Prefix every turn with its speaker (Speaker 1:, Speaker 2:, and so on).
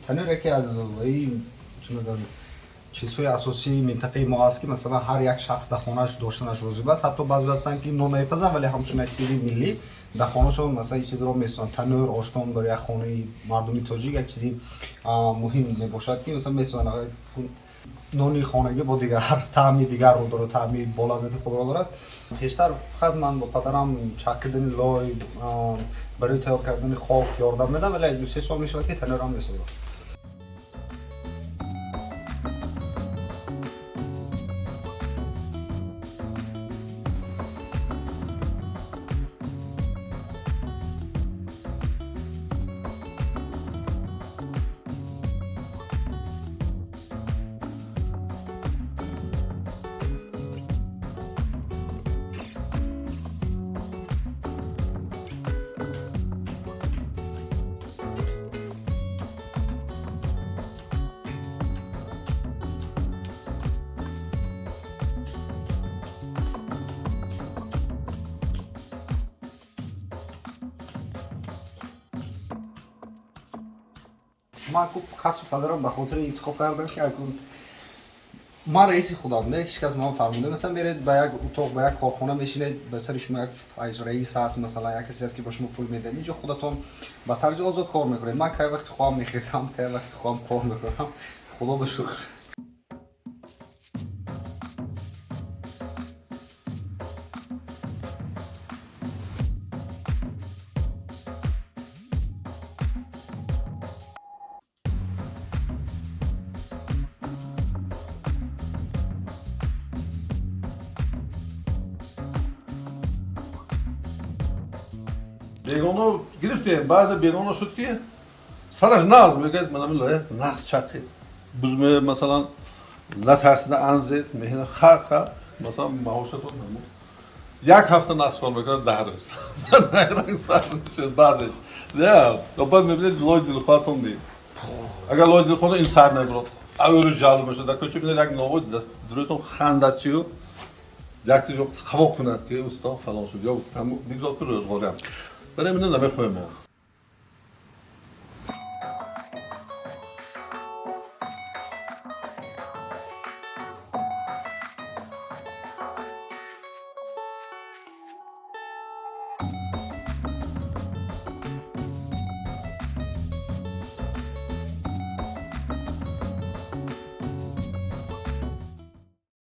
Speaker 1: تنور یکی از این چیزهای اساسی منطقه ما است که مثلا هر یک شخص در خانه‌اش داشتنش لازم است. حتی بعضی هستن که نون نمیپزن ولی همچون یک چیزی ملی در خانه‌شون مثلا این چیز رو میسازن. تنور آشتان برای خانه مردمی تاجیک یک چیزی مهم میباشد که مثلا میسازن نانی خانگی با دیگر طعمی دیگر رو داره، طعمی با لذت خود را دارد. پیشتر فقط من با پدرم چکیدن لای برای تیار کردن خاک یاردم میدم ولی 2-3 سال میشود که تنور هم میسازم. من کسب پدرم به خاطر انتخاب کردم که ما رئیس خودم نه هیچ کس ما فرموده مثلا برید به یک اتاق به یک کارخانه میشینید به سر شما یک رئیس هست مثلا یک کسی هست که به شما پول میده اینجا خودتون به طرز آزاد کار میکنید. من که وقت خواهم میخیزم که وقت خواهم کار میکنم خدا به شکر.
Speaker 2: بیگانو گرفتیم بعضی بیگانو شد که سرش نقض میگه من میگم نقض چطور بزم مثلا نترسیده انزید میگه خا مثلا معاشتون نمود یک هفته نقض کار میکنه 10 روز من رنگ سر میشه بعضش نه تو بعد میبینید لای دل خودتون دی اگر لای دل خودتون این سر نمیبرد اول جالب میشه در کوچه میبینید یک نوود دروتون خنداتیو یک چیز خواهد کند که استا فلان شد یا بگذار که روزگاری هم برای من نمیخوایم